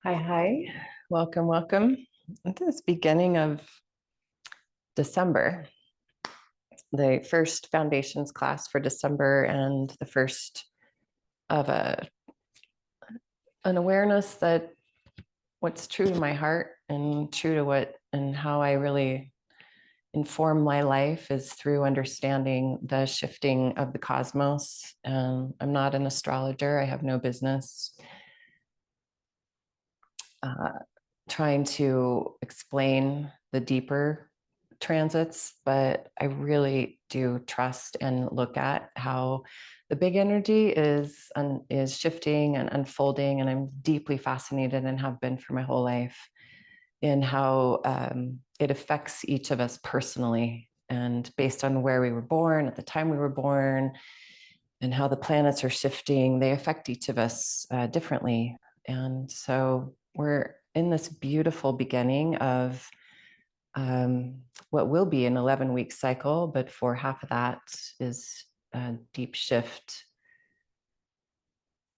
Hi. Welcome. At this beginning of December, the first foundations class for December and the first of an awareness that what's true to my heart and true to what and how I really inform my life is through understanding the shifting of the cosmos. I'm not an astrologer. I have no business trying to explain the deeper transits, but I really do trust and look at how the big energy is shifting and unfolding, and I'm deeply fascinated and have been for my whole life in how it affects each of us personally, and based on where we were born, at the time we were born, and how the planets are shifting, they affect each of us differently. And so we're in this beautiful beginning of what will be an 11-week cycle, but for half of that is a deep shift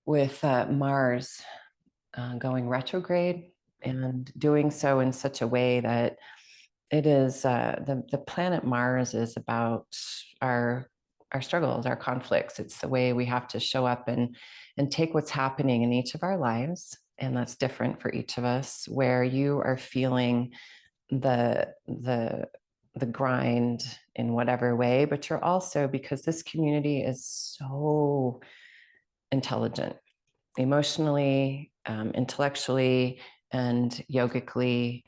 with Mars going retrograde, and doing so in such a way that it is the planet Mars is about our struggles, our conflicts. It's the way we have to show up and take what's happening in each of our lives, and that's different for each of us. Where you are feeling the grind in whatever way, but you're also, because this community is so intelligent, emotionally, intellectually, and yogically,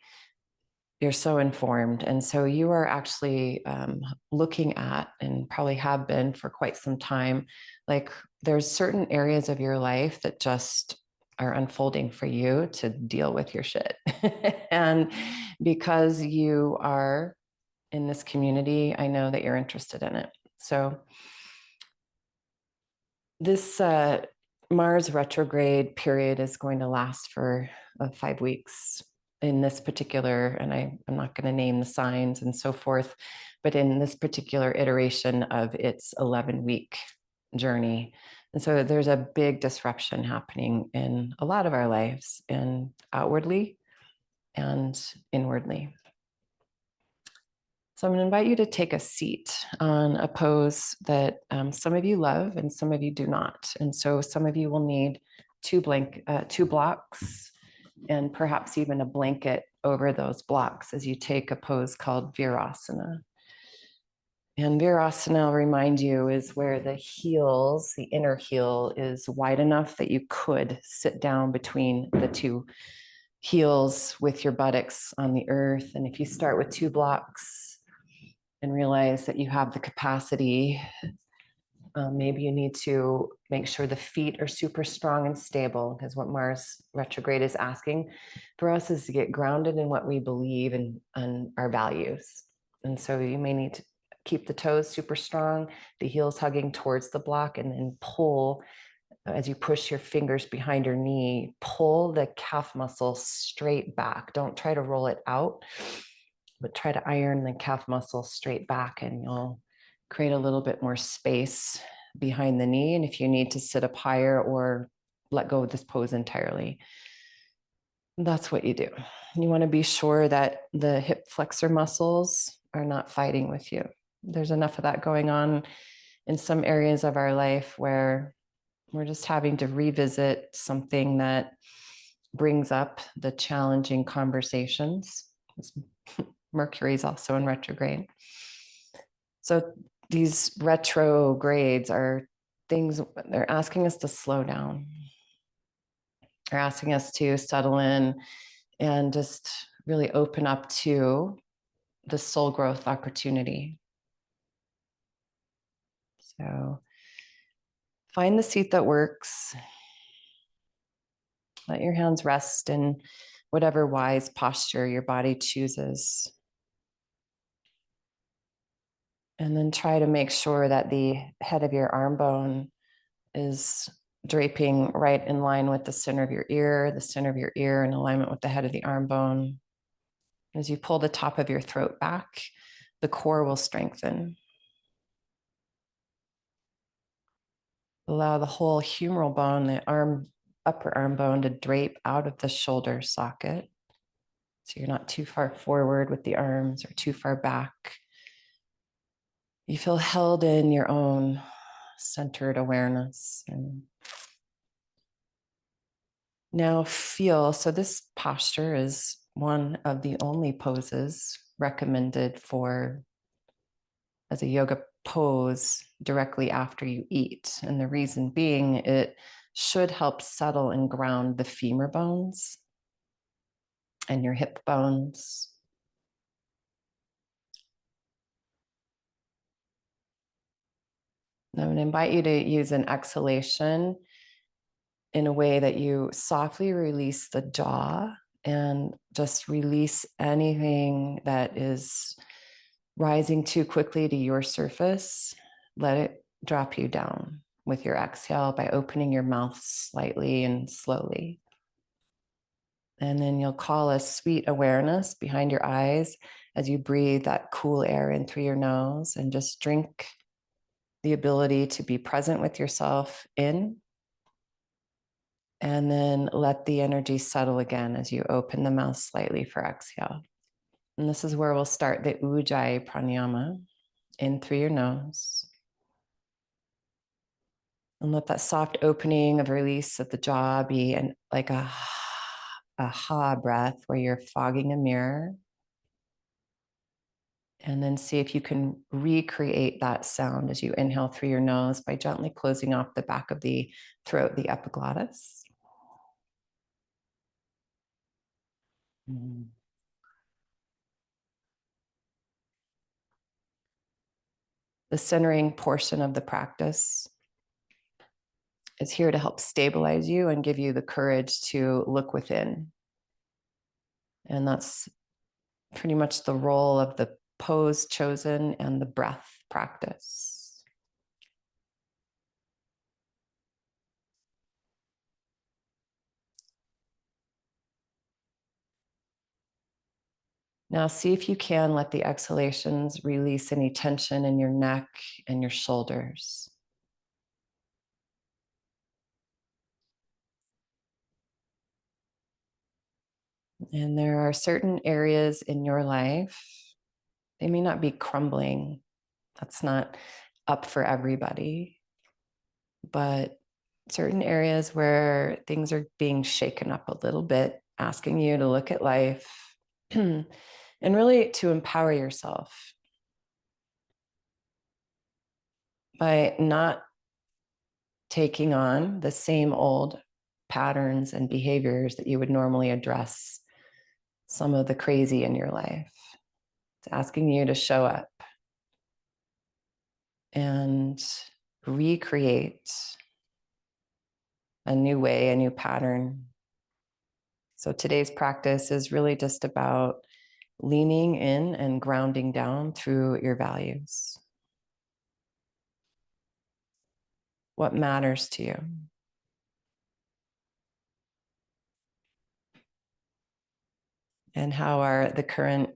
you're so informed. And so you are actually looking at, and probably have been for quite some time, like there's certain areas of your life that just are unfolding for you to deal with your shit. And because you are in this community, I know that you're interested in it. So this Mars retrograde period is going to last for 5 weeks in this particular, and I'm not going to name the signs and so forth, but in this particular iteration of its 11-week journey. And so there's a big disruption happening in a lot of our lives, and outwardly and inwardly. So I'm going to invite you to take a seat on a pose that some of you love and some of you do not. And so some of you will need two blocks, and perhaps even a blanket over those blocks as you take a pose called Vrksasana. And Vrksasana, I'll remind you, is where the heels, the inner heel, is wide enough that you could sit down between the two heels with your buttocks on the earth. And if you start with 2 blocks, and realize that you have the capacity, maybe you need to make sure the feet are super strong and stable, because what Mars retrograde is asking for us is to get grounded in what we believe and our values. And so you may need to keep the toes super strong, the heels hugging towards the block, and then pull as you push your fingers behind your knee, pull the calf muscle straight back. Don't try to roll it out, but try to iron the calf muscle straight back, and you'll create a little bit more space behind the knee. And if you need to sit up higher or let go of this pose entirely, that's what you do. You want to be sure that the hip flexor muscles are not fighting with you. There's enough of that going on in some areas of our life where we're just having to revisit something that brings up the challenging conversations. Mercury is also in retrograde. So these retrogrades are things, they're asking us to slow down. They're asking us to settle in and just really open up to the soul growth opportunity. So find the seat that works. Let your hands rest in whatever wise posture your body chooses. And then try to make sure that the head of your arm bone is draping right in line with the center of your ear, in alignment with the head of the arm bone. As you pull the top of your throat back, the core will strengthen. Allow the whole humeral bone, the upper arm bone, to drape out of the shoulder socket. So you're not too far forward with the arms or too far back. You feel held in your own centered awareness. And now feel, so this posture is one of the only poses recommended for as a yoga pose directly after you eat. And the reason being, it should help settle and ground the femur bones and your hip bones. I would invite you to use an exhalation in a way that you softly release the jaw and just release anything that is rising too quickly to your surface. Let it drop you down with your exhale by opening your mouth slightly and slowly. And then you'll call a sweet awareness behind your eyes as you breathe that cool air in through your nose, and just drink the ability to be present with yourself in, and then let the energy settle again as you open the mouth slightly for exhale. And this is where we'll start the Ujjayi pranayama, in through your nose. And let that soft opening of release of the jaw be like a ha breath, where you're fogging a mirror. And then see if you can recreate that sound as you inhale through your nose by gently closing off the back of the throat, the epiglottis. The centering portion of the practice is here to help stabilize you and give you the courage to look within. And that's pretty much the role of the pose chosen and the breath practice. Now, see if you can let the exhalations release any tension in your neck and your shoulders. And there are certain areas in your life, they may not be crumbling. That's not up for everybody. But certain areas where things are being shaken up a little bit, asking you to look at life and really to empower yourself by not taking on the same old patterns and behaviors that you would normally address some of the crazy in your life. It's asking you to show up and recreate a new way, a new pattern. So today's practice is really just about leaning in and grounding down through your values. What matters to you? And how are the current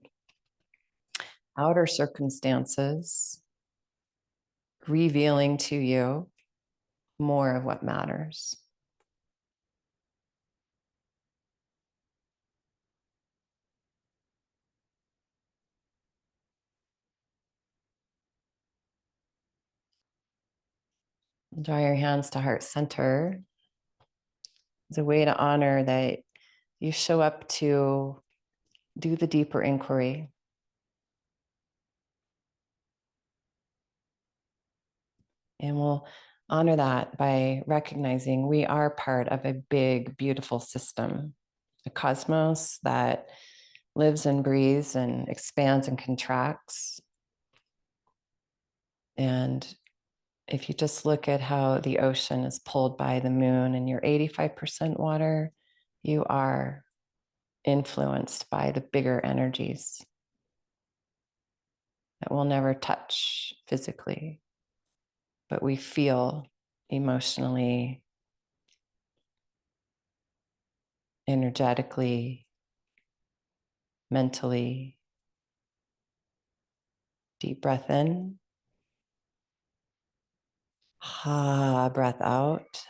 outer circumstances revealing to you more of what matters? Draw your hands to heart center. It's a way to honor that you show up to do the deeper inquiry. And we'll honor that by recognizing we are part of a big, beautiful system, a cosmos that lives and breathes and expands and contracts. And if you just look at how the ocean is pulled by the moon and you're 85% water, you are influenced by the bigger energies that we'll never touch physically, but we feel emotionally, energetically, mentally. Deep breath in. Breath out.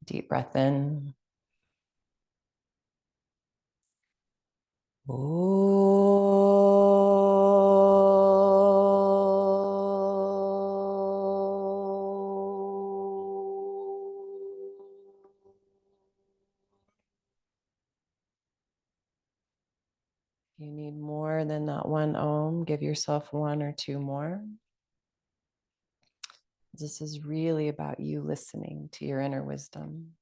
Deep breath in. You need more than that one Om. Give yourself one or two more. This is really about you listening to your inner wisdom.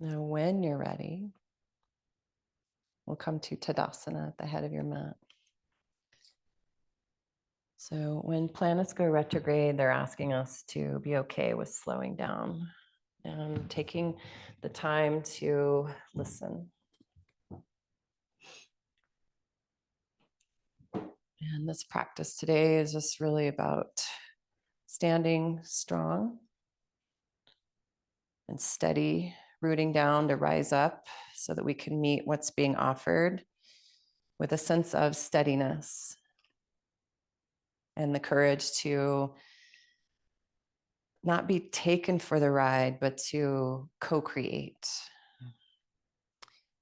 Now, when you're ready, we'll come to Tadasana at the head of your mat. So when planets go retrograde, they're asking us to be okay with slowing down and taking the time to listen. And this practice today is just really about standing strong and steady, rooting down to rise up so that we can meet what's being offered with a sense of steadiness and the courage to not be taken for the ride, but to co-create.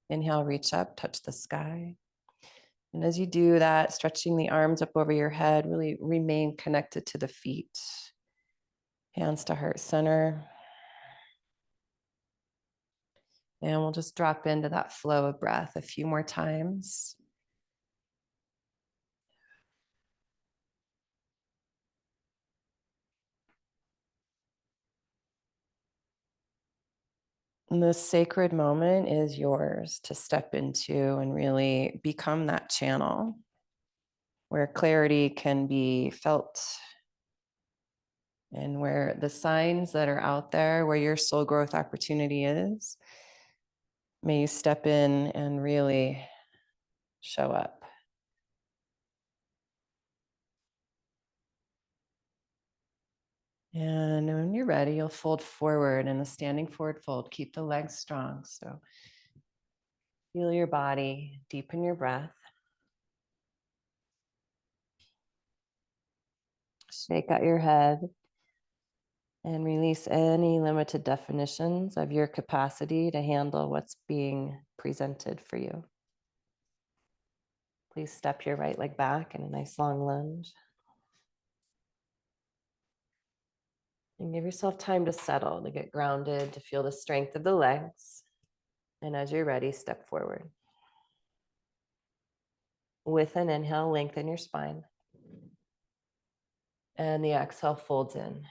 Inhale, reach up, touch the sky. And as you do that, stretching the arms up over your head, really remain connected to the feet. Hands to heart center. And we'll just drop into that flow of breath a few more times. And this sacred moment is yours to step into and really become that channel where clarity can be felt and where the signs that are out there, where your soul growth opportunity is, may you step in and really show up. And when you're ready, you'll fold forward in a standing forward fold. Keep the legs strong. So feel your body, deepen your breath. Shake out your head and release any limited definitions of your capacity to handle what's being presented for you. Please step your right leg back in a nice long lunge. And give yourself time to settle, to get grounded, to feel the strength of the legs. And as you're ready, step forward. With an inhale, lengthen your spine. And the exhale folds in.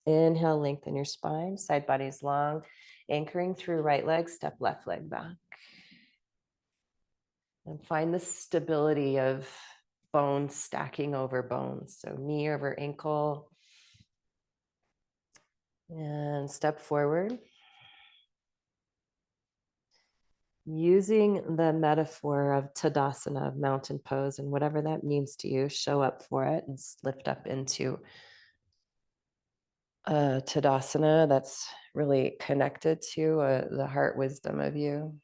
Inhale, lengthen your spine, side body is long. Anchoring through right leg, step left leg back. And find the stability of bones stacking over bones. So knee over ankle. And step forward. Using the metaphor of Tadasana, of mountain pose, and whatever that means to you, show up for it and lift up into Tadasana that's really connected to the heart wisdom of you.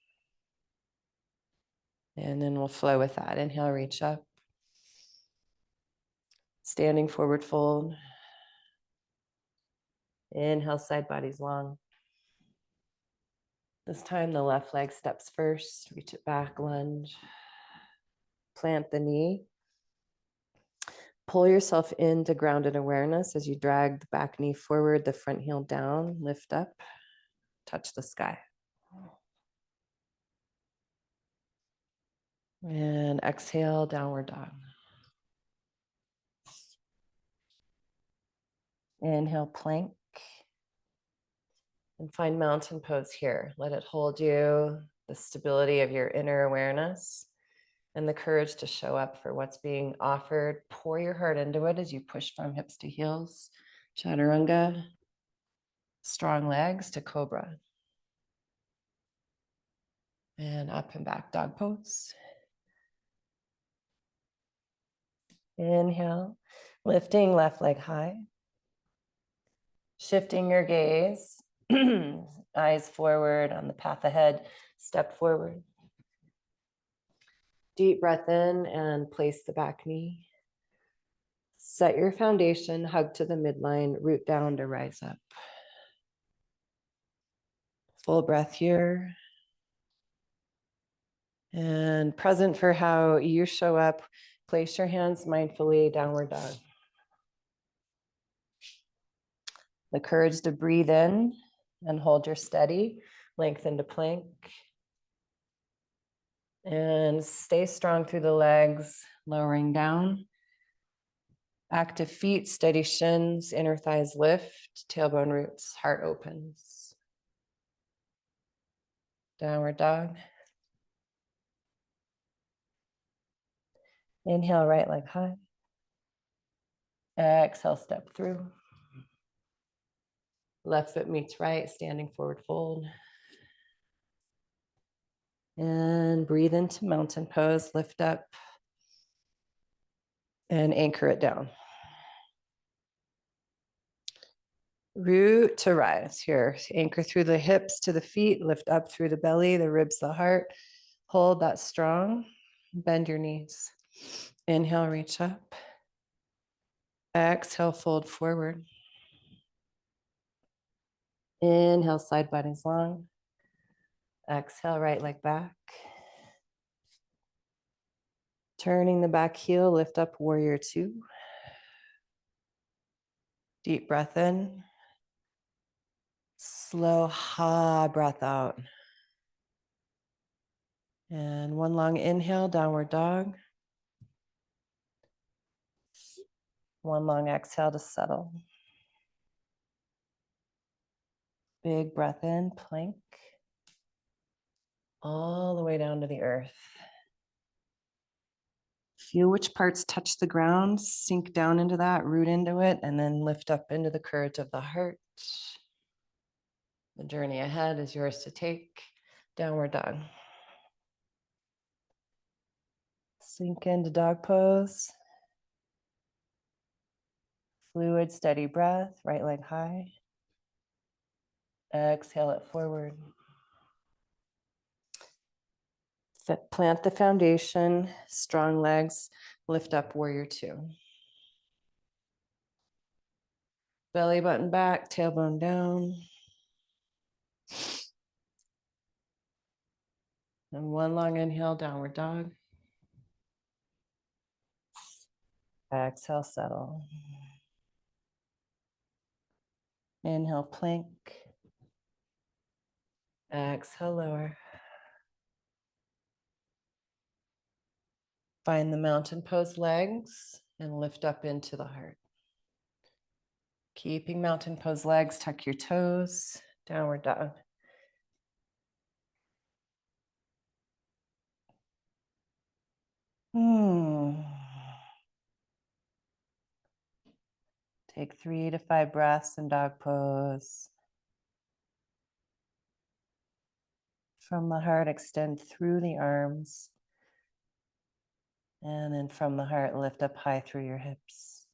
And then we'll flow with that. Inhale, reach up. Standing forward fold. Inhale, side body's long. This time the left leg steps first. Reach it back, lunge. Plant the knee. Pull yourself into grounded awareness as you drag the back knee forward, the front heel down, lift up, touch the sky. And exhale, downward dog. Inhale, plank. And find mountain pose here. Let it hold you, the stability of your inner awareness and the courage to show up for what's being offered. Pour your heart into it as you push from hips to heels. Chaturanga. Strong legs to cobra. And up and back dog pose. Inhale, lifting left leg high. Shifting your gaze Eyes forward on the path ahead, step forward. Deep breath in and place the back knee. Set your foundation, hug to the midline, root down to rise up. Full breath here. And present for how you show up, place your hands mindfully, downward dog. The courage to breathe in and hold your steady, lengthen to plank. And stay strong through the legs, lowering down. Active feet, steady shins, inner thighs lift, tailbone roots, heart opens. Downward dog. Inhale, right leg high. Exhale, step through. Left foot meets right, standing forward fold. And breathe into mountain pose, lift up and anchor it down. Root to rise here. Anchor through the hips to the feet, lift up through the belly, the ribs, the heart. Hold that strong. Bend your knees. Inhale, reach up. Exhale, fold forward. Inhale, side bodies long. Exhale, right leg back. Turning the back heel, lift up, warrior two. Deep breath in. Slow ha breath out. And one long inhale, downward dog. One long exhale to settle. Big breath in, plank. All the way down to the earth. Feel which parts touch the ground, sink down into that, root into it, and then lift up into the courage of the heart. The journey ahead is yours to take. Downward dog. Sink into dog pose. Fluid, steady breath, right leg high. Exhale it forward. Plant the foundation, strong legs, lift up, warrior two. Belly button back, tailbone down. And one long inhale, downward dog. Exhale, settle. Inhale, plank. Exhale, lower. Find the mountain pose legs and lift up into the heart. Keeping mountain pose legs, tuck your toes, downward dog. Take 3 to 5 breaths in dog pose. From the heart, extend through the arms. And then from the heart, lift up high through your hips.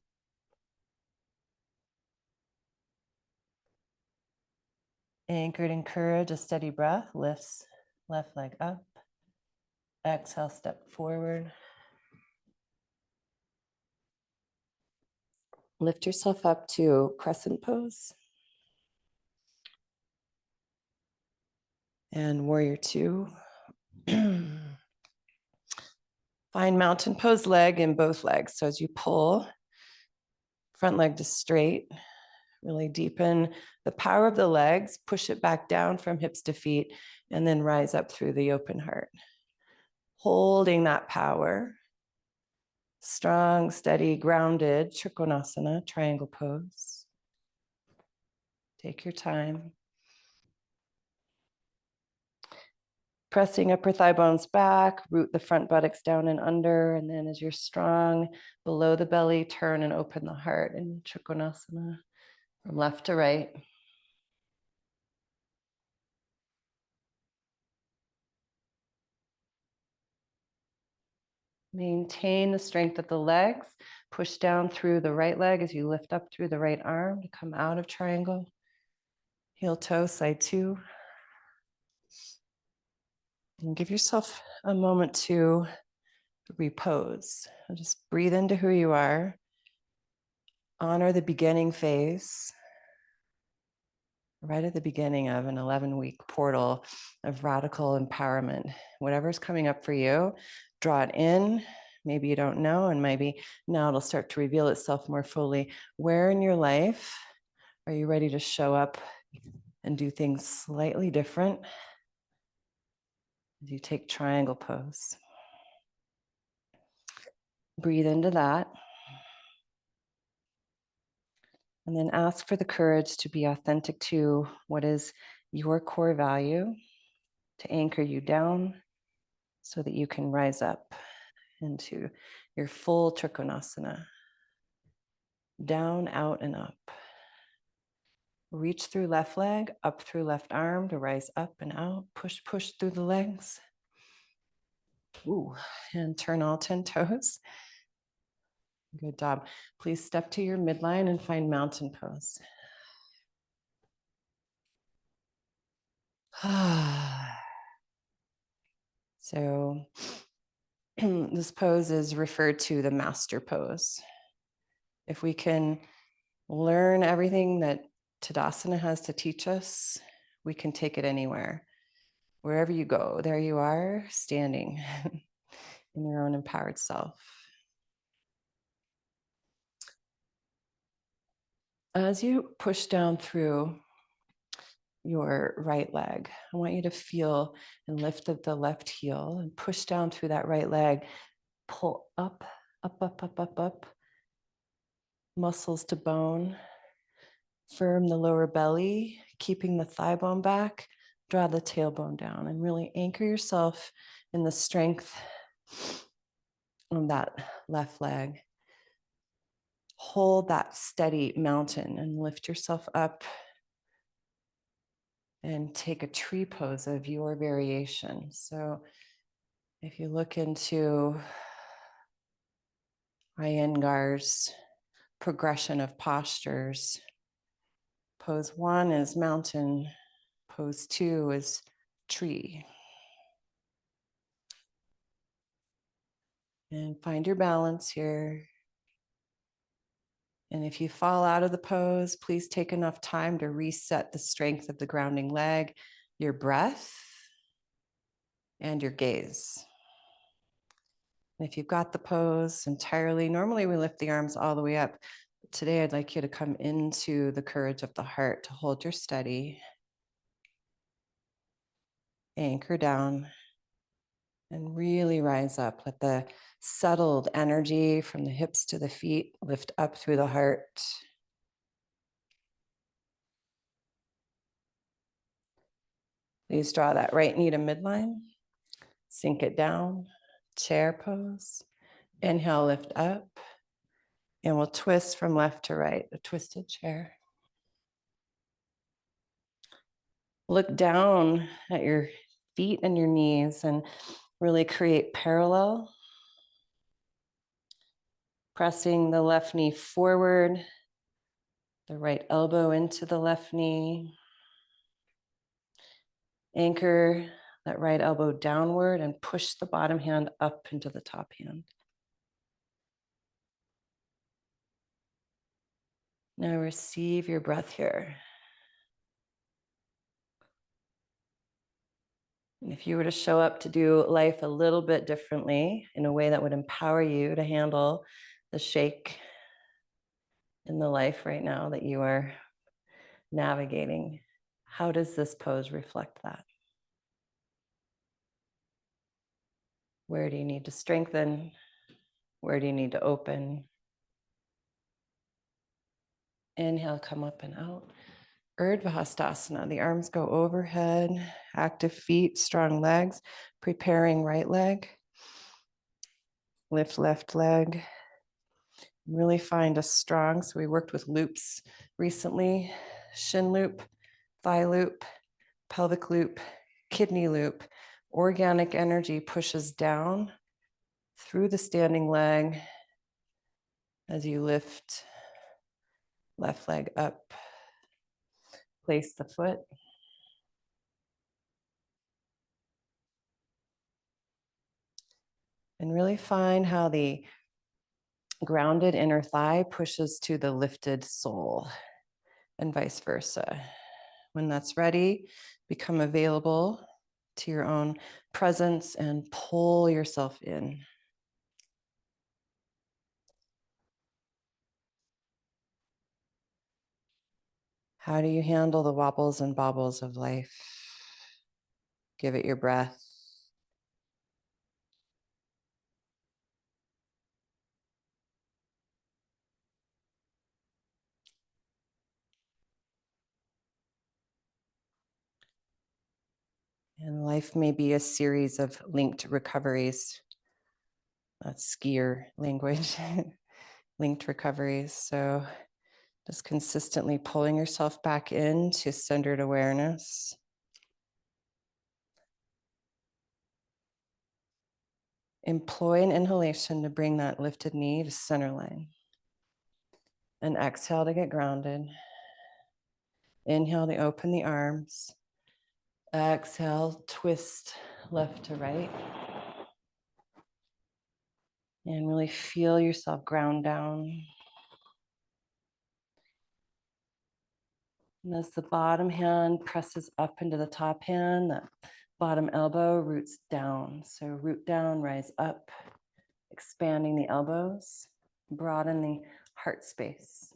Anchored in courage, a steady breath, lifts left leg up. Exhale, step forward. Lift yourself up to crescent pose. And warrior two. Find mountain pose leg in both legs. So as you pull, front leg to straight, really deepen the power of the legs, push it back down from hips to feet, and then rise up through the open heart. Holding that power. Strong, steady, grounded, Trikonasana, triangle pose. Take your time. Pressing upper thigh bones back, root the front buttocks down and under, and then as you're strong, below the belly, turn and open the heart in Trikonasana from left to right. Maintain the strength of the legs. Push down through the right leg as you lift up through the right arm to come out of triangle. Heel toe, side two. And give yourself a moment to repose. Just breathe into who you are. Honor the beginning phase. Right at the beginning of an 11-week portal of radical empowerment. Whatever's coming up for you, draw it in. Maybe you don't know, and maybe now it'll start to reveal itself more fully. Where in your life are you ready to show up and do things slightly different as you take triangle pose? Breathe into that. And then ask for the courage to be authentic to what is your core value, to anchor you down so that you can rise up into your full Trikonasana. Down, out, and up. Reach through left leg, up through left arm to rise up and out. Push, push through the legs. Ooh, and turn all 10 toes. Good job. Please step to your midline and find mountain pose. So this pose is referred to the master pose. If we can learn everything that Tadasana has to teach us, we can take it anywhere. Wherever you go, there you are, standing in your own empowered self. As you push down through your right leg, I want you to feel and lift up the left heel and push down through that right leg. Pull up, up, up, up, up, up. Muscles to bone. Firm the lower belly, keeping the thigh bone back. Draw the tailbone down and really anchor yourself in the strength on that left leg. Hold that steady mountain and lift yourself up and take a tree pose of your variation. So if you look into Iyengar's progression of postures, pose 1 is mountain, pose 2 is tree. And find your balance here. And if you fall out of the pose, please take enough time to reset the strength of the grounding leg, your breath, and your gaze. And if you've got the pose entirely, normally we lift the arms all the way up. But today, I'd like you to come into the courage of the heart to hold your steady, anchor down, and really rise up. Let the settled energy from the hips to the feet lift up through the heart. Please draw that right knee to midline. Sink it down. Chair pose. Inhale, lift up. And we'll twist from left to right, a twisted chair. Look down at your feet and your knees and really create parallel. Pressing the left knee forward, the right elbow into the left knee. Anchor that right elbow downward and push the bottom hand up into the top hand. Now receive your breath here. And if you were to show up to do life a little bit differently in a way that would empower you to handle the shake in the life right now that you are navigating, how does this pose reflect that? Where do you need to strengthen? Where do you need to open? Inhale, come up and out. Vrksasana, the arms go overhead, active feet, strong legs, preparing right leg. Lift left leg. Really find a strong, so we worked with loops recently, shin loop, thigh loop, pelvic loop, kidney loop. Organic energy pushes down through the standing leg as you lift left leg up. Place the foot. And really find how the grounded inner thigh pushes to the lifted sole and vice versa. When that's ready, become available to your own presence and pull yourself in. How do you handle the wobbles and bobbles of life? Give it your breath. And life may be a series of linked recoveries. That's skier language. Linked recoveries. So just consistently pulling yourself back into centered awareness. Employ an inhalation to bring that lifted knee to center line. And exhale to get grounded. Inhale to open the arms. Exhale, twist left to right. And really feel yourself ground down. And as the bottom hand presses up into the top hand, that bottom elbow roots down. So root down, rise up, expanding the elbows, broaden the heart space.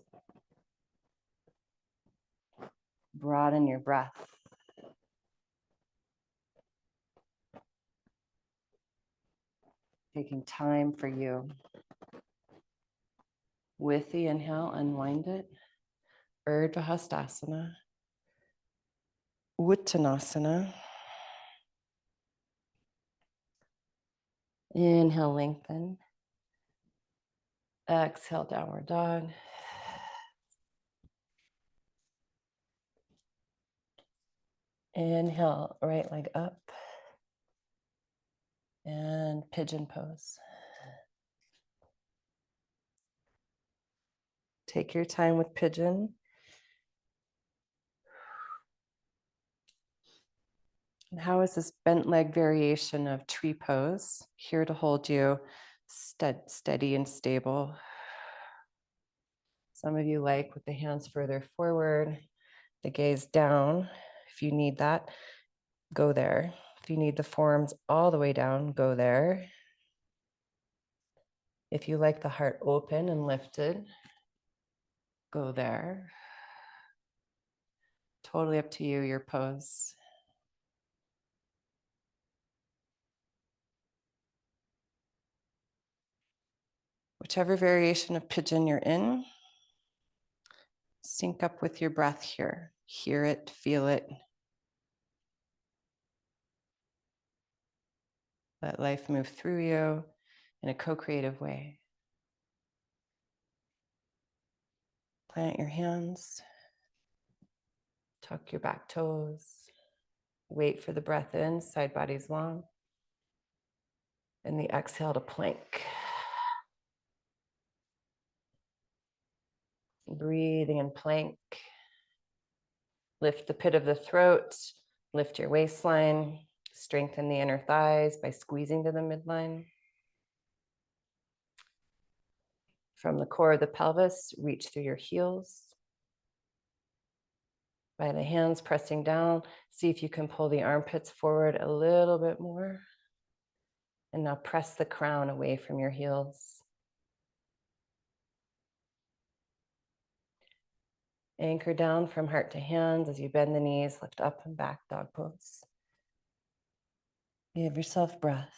Broaden your breath. Taking time for you. With the inhale, unwind it. Vrksasana. Uttanasana. Inhale, lengthen. Exhale, downward dog. Inhale, right leg up. And pigeon pose. Take your time with pigeon. And how is this bent leg variation of tree pose here to hold you steady and stable? Some of you like with the hands further forward, the gaze down. If you need that, go there. If you need the forearms all the way down, go there. If you like the heart open and lifted, go there. Totally up to you, your pose. Whichever variation of pigeon you're in, sync up with your breath here. Hear it, feel it. Let life move through you in a co-creative way. Plant your hands. Tuck your back toes. Wait for the breath in, side body's long. And the exhale to plank. Breathing in plank. Lift the pit of the throat. Lift your waistline. Strengthen the inner thighs by squeezing to the midline. From the core of the pelvis, reach through your heels. By the hands pressing down, see if you can pull the armpits forward a little bit more. And now press the crown away from your heels. Anchor down from heart to hands as you bend the knees, lift up and back, dog pose. Give yourself breath.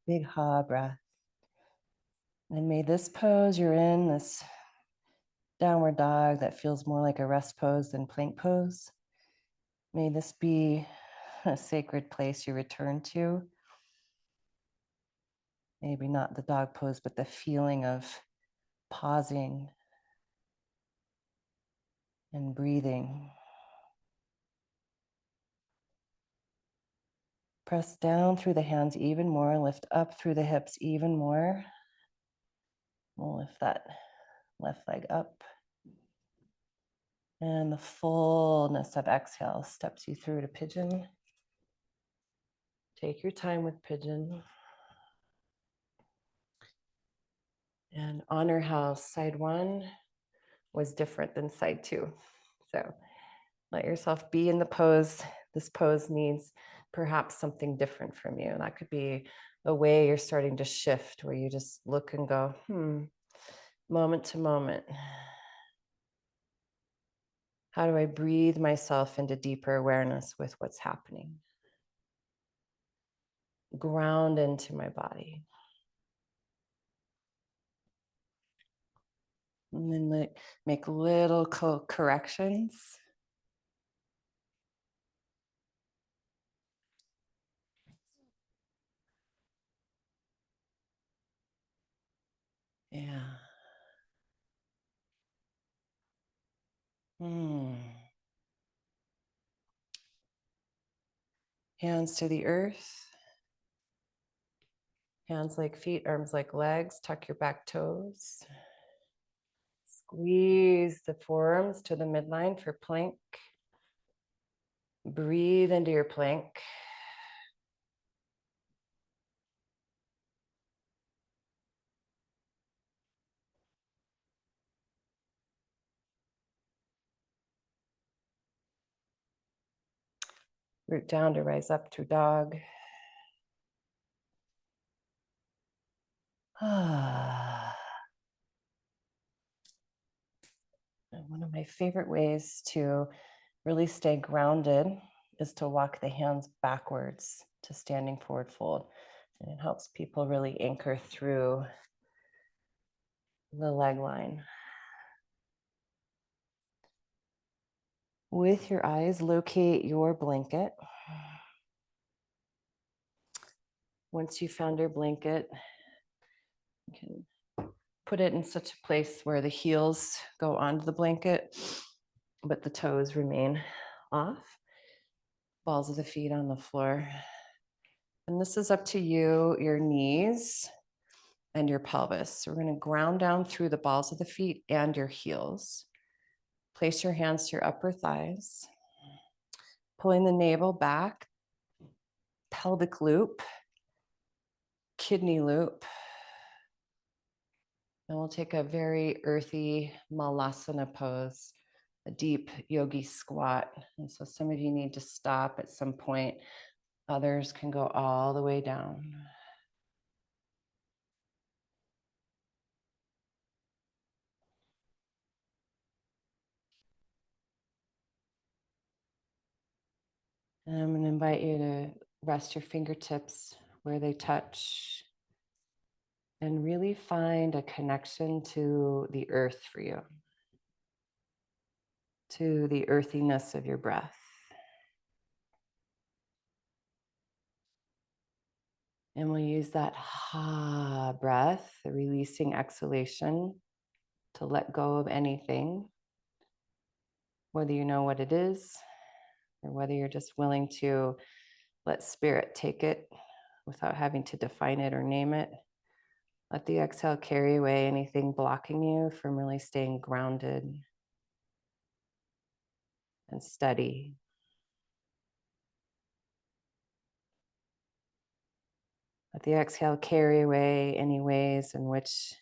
Big ha breath. And may this pose you're in, this downward dog that feels more like a rest pose than plank pose, may this be a sacred place you return to. Maybe not the dog pose, but the feeling of pausing and breathing. Press down through the hands even more, lift up through the hips even more. We'll lift that left leg up. And the fullness of exhale steps you through to pigeon. Take your time with pigeon. And honor how side one was different than side two. So let yourself be in the pose. This pose needs perhaps something different from you. That could be a way you're starting to shift, where you just look and go, moment to moment. How do I breathe myself into deeper awareness with what's happening? Ground into my body. And then make little corrections. Yeah. Hands to the earth. Hands like feet, arms like legs. Tuck your back toes. Squeeze the forearms to the midline for plank. Breathe into your plank. Root down to rise up through dog. One of my favorite ways to really stay grounded is to walk the hands backwards to standing forward fold. And it helps people really anchor through the leg line. With your eyes, locate your blanket. Once you found your blanket, you can put it in such a place where the heels go onto the blanket, but the toes remain off. Balls of the feet on the floor. And this is up to you, your knees and your pelvis. So we're going to ground down through the balls of the feet and your heels. Place your hands to your upper thighs, pulling the navel back, pelvic loop, kidney loop. And we'll take a very earthy malasana pose, a deep yogi squat. And so some of you need to stop at some point. Others can go all the way down. And I'm going to invite you to rest your fingertips where they touch and really find a connection to the earth for you, to the earthiness of your breath. And we'll use that ha breath, the releasing exhalation, to let go of anything, whether you know what it is or whether you're just willing to let spirit take it without having to define it or name it. Let the exhale carry away anything blocking you from really staying grounded and steady. Let the exhale carry away any ways in which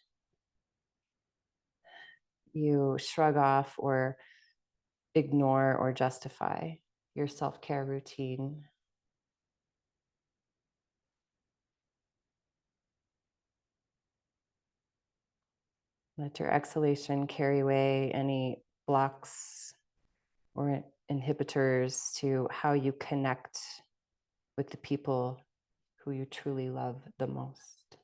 you shrug off or ignore or justify your self-care routine. Let your exhalation carry away any blocks or inhibitors to how you connect with the people who you truly love the most.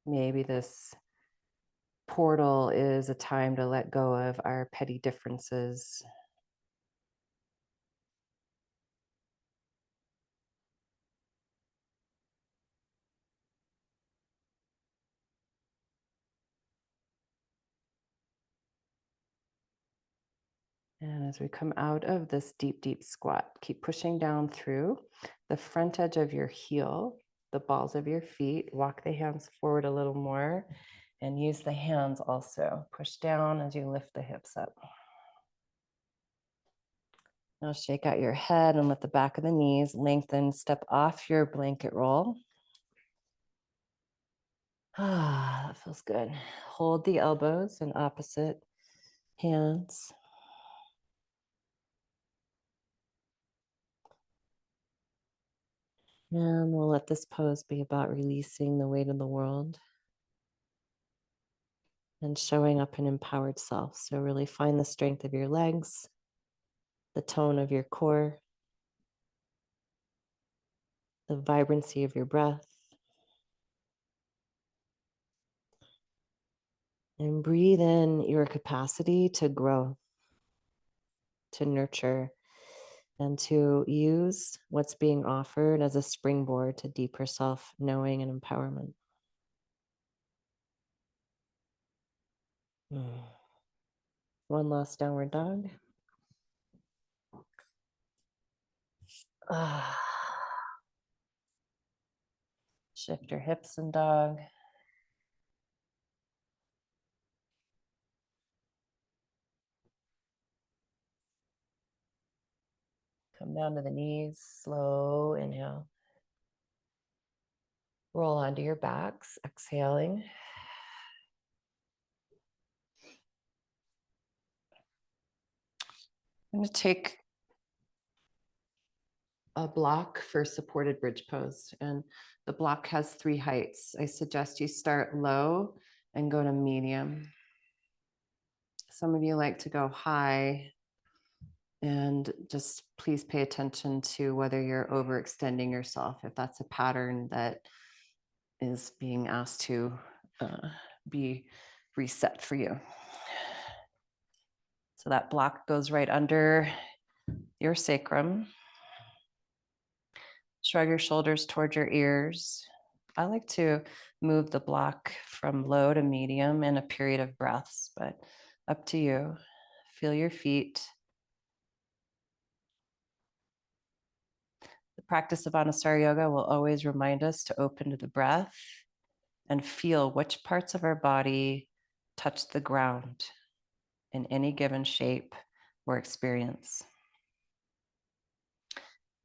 Maybe this portal is a time to let go of our petty differences. And as we come out of this deep, deep squat, keep pushing down through the front edge of your heel, the balls of your feet. Walk the hands forward a little more and use the hands also. Push down as you lift the hips up. Now shake out your head and let the back of the knees lengthen. Step off your blanket roll. Ah, that feels good. Hold the elbows in opposite hands. And we'll let this pose be about releasing the weight of the world and showing up an empowered self. So really find the strength of your legs, the tone of your core, the vibrancy of your breath. And breathe in your capacity to grow, to nurture, and to use what's being offered as a springboard to deeper self-knowing and empowerment. One last downward dog. Shift your hips in dog. Come down to the knees, slow inhale. Roll onto your backs, exhaling. I'm going to take a block for supported bridge pose, and the block has 3 heights. I suggest you start low and go to medium. Some of you like to go high, and just please pay attention to whether you're overextending yourself, if that's a pattern that is being asked to be reset for you. So that block goes right under your sacrum. Shrug your shoulders toward your ears. I like to move the block from low to medium in a period of breaths, but up to you. Feel your feet. The practice of Anusara yoga will always remind us to open to the breath and feel which parts of our body touch the ground in any given shape or experience.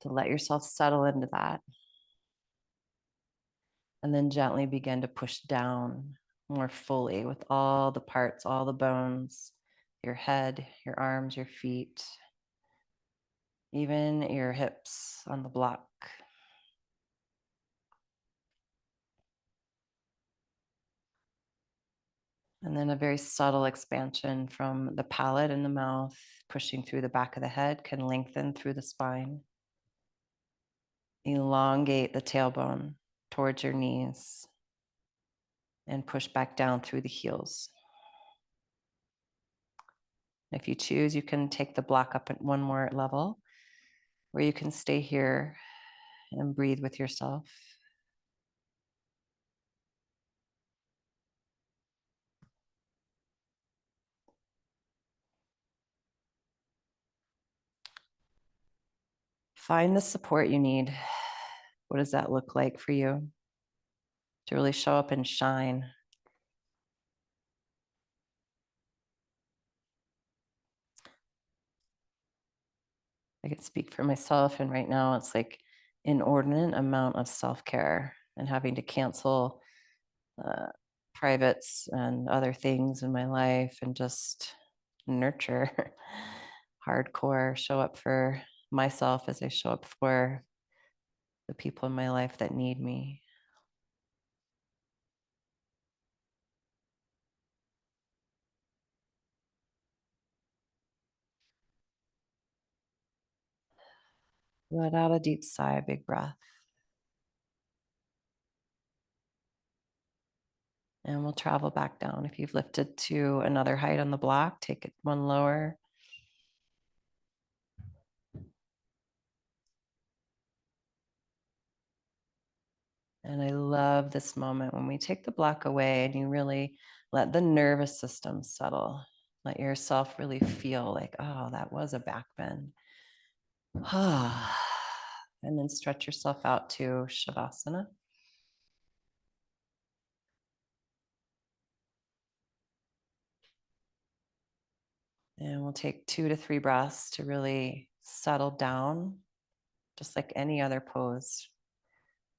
To let yourself settle into that. And then gently begin to push down more fully with all the parts, all the bones, your head, your arms, your feet, even your hips on the block. And then a very subtle expansion from the palate and the mouth, pushing through the back of the head, can lengthen through the spine. Elongate the tailbone towards your knees and push back down through the heels. If you choose, you can take the block up at one more level, where you can stay here and breathe with yourself. Find the support you need. What does that look like for you to really show up and shine? I can speak for myself, and right now it's like inordinate amount of self-care and having to cancel privates and other things in my life and just nurture hardcore, show up for myself as I show up for the people in my life that need me. Let out a deep sigh, big breath. And we'll travel back down. If you've lifted to another height on the block, take it one lower. And I love this moment when we take the block away and you really let the nervous system settle. Let yourself really feel like, oh, that was a back bend. And then stretch yourself out to Shavasana. And we'll take 2 to 3 breaths to really settle down, just like any other pose.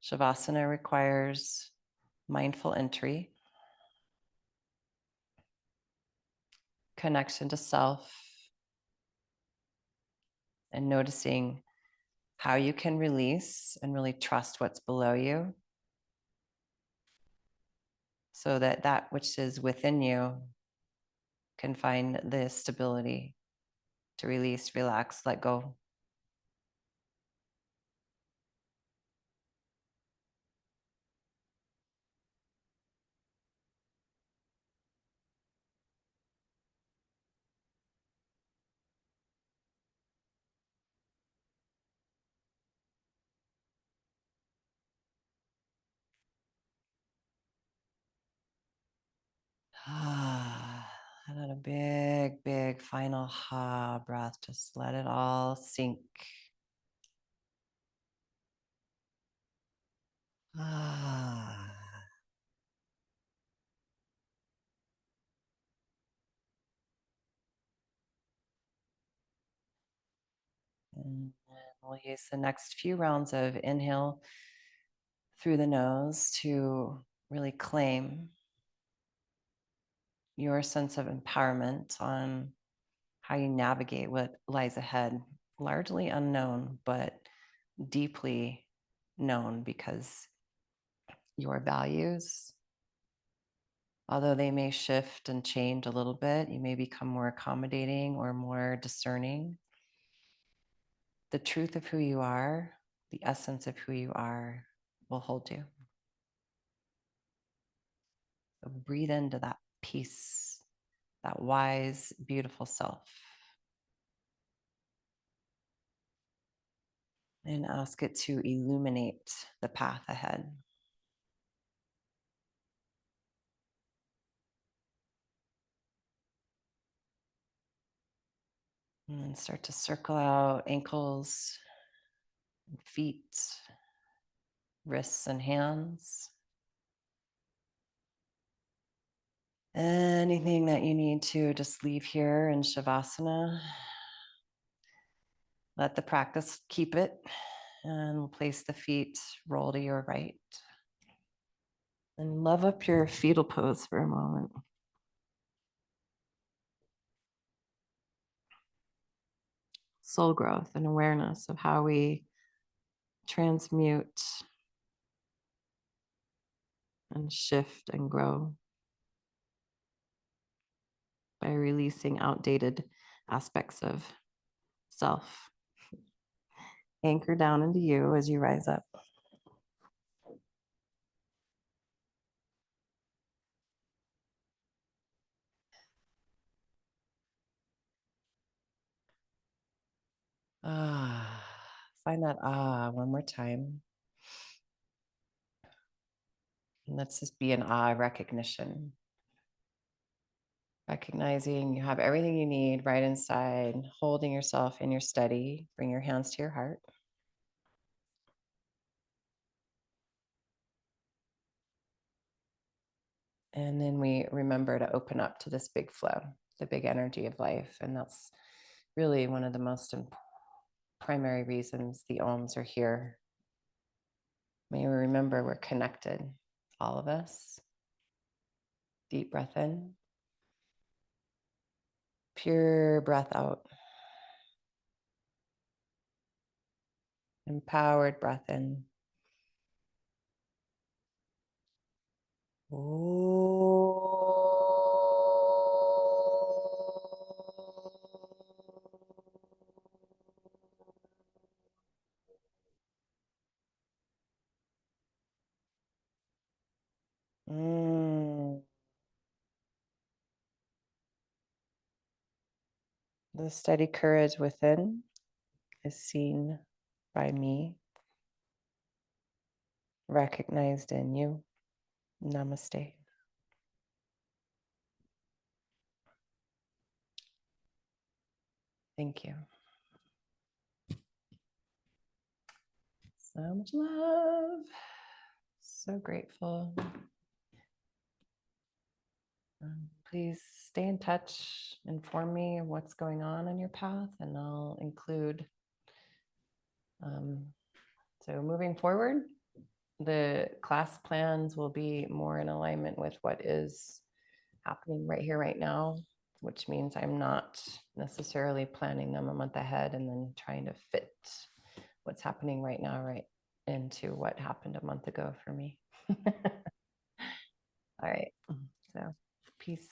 Shavasana requires mindful entry, connection to self, and noticing how you can release and really trust what's below you so that that which is within you can find the stability to release, relax, let go. And then a big, big final ha breath. Just let it all sink. Ah. And we'll use the next few rounds of inhale through the nose to really claim your sense of empowerment on how you navigate what lies ahead. Largely unknown, but deeply known because your values, although they may shift and change a little bit, you may become more accommodating or more discerning. The truth of who you are, the essence of who you are, will hold you. So breathe into that peace, that wise, beautiful self, and ask it to illuminate the path ahead. And start to circle out ankles, feet, wrists, and hands. Anything that you need to just leave here in Shavasana, let the practice keep it, and we'll place the feet roll to your right. And love up your fetal pose for a moment. Soul growth and awareness of how we transmute and shift and grow by releasing outdated aspects of self. Anchor down into you as you rise up. Find that one more time. And let's just be in recognition. Recognizing you have everything you need right inside, holding yourself in your steady. Bring your hands to your heart. And then we remember to open up to this big flow, the big energy of life. And that's really one of the most primary reasons the Oms are here. May we remember we're connected, all of us. Deep breath in. Pure breath out. Empowered breath in. The steady courage within is seen by me, recognized in you. Namaste. Thank you. So much love. So grateful. Please stay in touch, inform me of what's going on in your path, and I'll include. So moving forward, the class plans will be more in alignment with what is happening right here, right now, which means I'm not necessarily planning them a month ahead and then trying to fit what's happening right now right into what happened a month ago for me. All right. So peace.